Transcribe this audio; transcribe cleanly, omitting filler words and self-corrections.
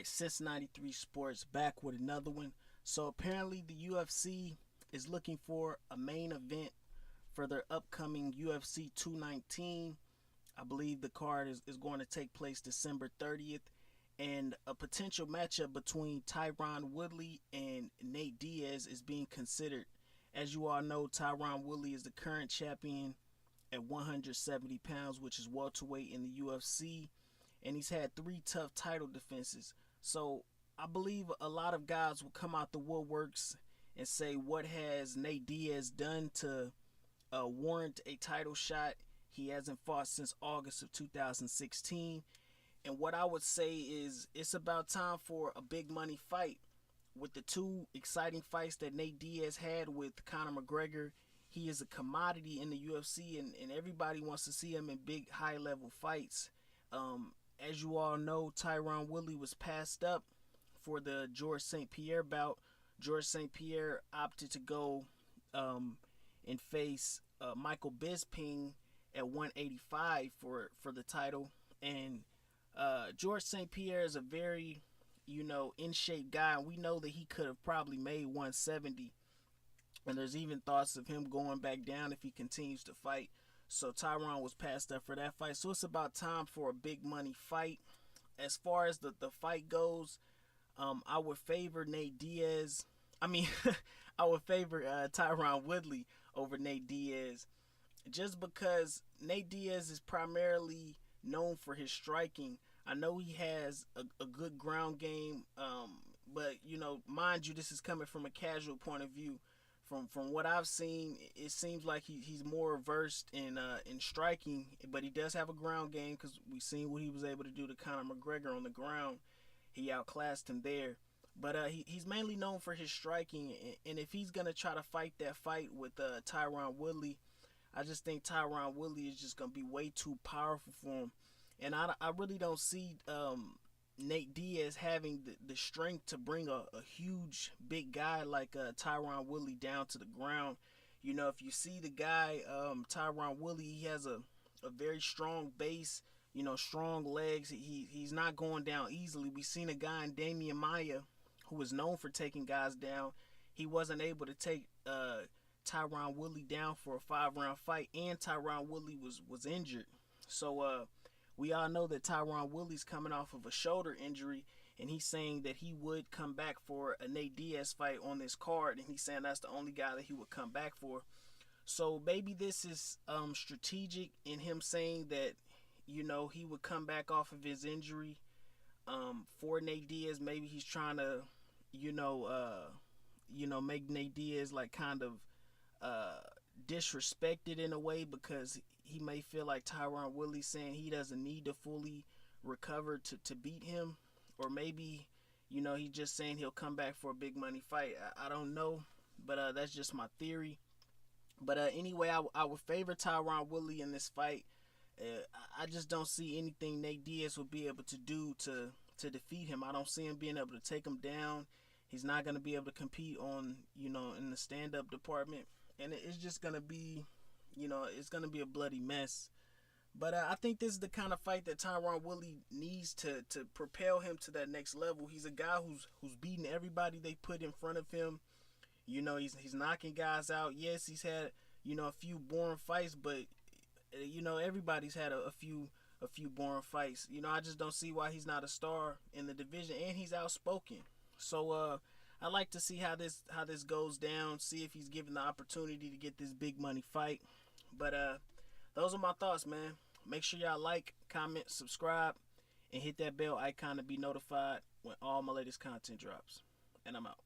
like since '93 Sports back with another one. So apparently the UFC is looking for a main event for their upcoming UFC 219. I believe the card is going to take place December 30th. And a potential matchup between Tyron Woodley and Nate Diaz is being considered. As you all know, Tyron Woodley is the current champion at 170 pounds, which is welterweight in the UFC, and he's had three tough title defenses. So I believe a lot of guys will come out the woodworks and say, what has Nate Diaz done to warrant a title shot? He hasn't fought since August of 2016. And what I would say is it's about time for a big money fight. With the two exciting fights that Nate Diaz had with Conor McGregor, he is a commodity in the UFC, and everybody wants to see him in big, high-level fights. As you all know, Tyron Woodley was passed up for the George St. Pierre bout. George St. Pierre opted to go and face Michael Bisping at 185 for the title. And George St. Pierre is a very, in shape guy. And we know that he could have probably made 170. And there's even thoughts of him going back down if he continues to fight. So Tyron was passed up for that fight. So it's about time for a big money fight. As far as the fight goes, I would favor Nate Diaz. I would favor Tyron Woodley over Nate Diaz. Just because Nate Diaz is primarily known for his striking. I know he has a good ground game, but mind you, this is coming from a casual point of view. From what I've seen, it seems like he's more versed in striking, but he does have a ground game because we've seen what he was able to do to Conor McGregor on the ground. He outclassed him there. But he's mainly known for his striking, and if he's going to try to fight that fight with Tyron Woodley, I just think Tyron Woodley is just going to be way too powerful for him. And I really don't see Nate Diaz having the strength to bring a huge, big guy like Tyron Woodley down to the ground. If you see the guy, Tyron Woodley, he has a very strong base, strong legs. He's not going down easily. We've seen a guy in Damian Maia who was known for taking guys down. He wasn't able to take Tyron Woodley down for a 5-round fight, and Tyron Woodley was injured. So we all know that Tyron Woodley's coming off of a shoulder injury, and he's saying that he would come back for a Nate Diaz fight on this card, and he's saying that's the only guy that he would come back for. So maybe this is strategic in him saying that, he would come back off of his injury for Nate Diaz. Maybe he's trying to, make Nate Diaz like kind of disrespected in a way, because he may feel like Tyron Woodley saying he doesn't need to fully recover to beat him, or maybe he's just saying he'll come back for a big money fight. I don't know, but that's just my theory. But anyway, I would favor Tyron Woodley in this fight. I just don't see anything Nate Diaz will be able to do to defeat him. I don't see him being able to take him down. He's not going to be able to compete on, in the stand-up department. And it's just going to be, it's going to be a bloody mess. But I think this is the kind of fight that Tyron Woodley needs to propel him to that next level. He's a guy who's beating everybody they put in front of him. He's knocking guys out. Yes, he's had, a few boring fights, but, everybody's had a few boring fights. I just don't see why he's not a star in the division, and he's outspoken. So I like to see how this goes down, see if he's given the opportunity to get this big money fight. But those are my thoughts, man. Make sure y'all like, comment, subscribe, and hit that bell icon to be notified when all my latest content drops. And I'm out.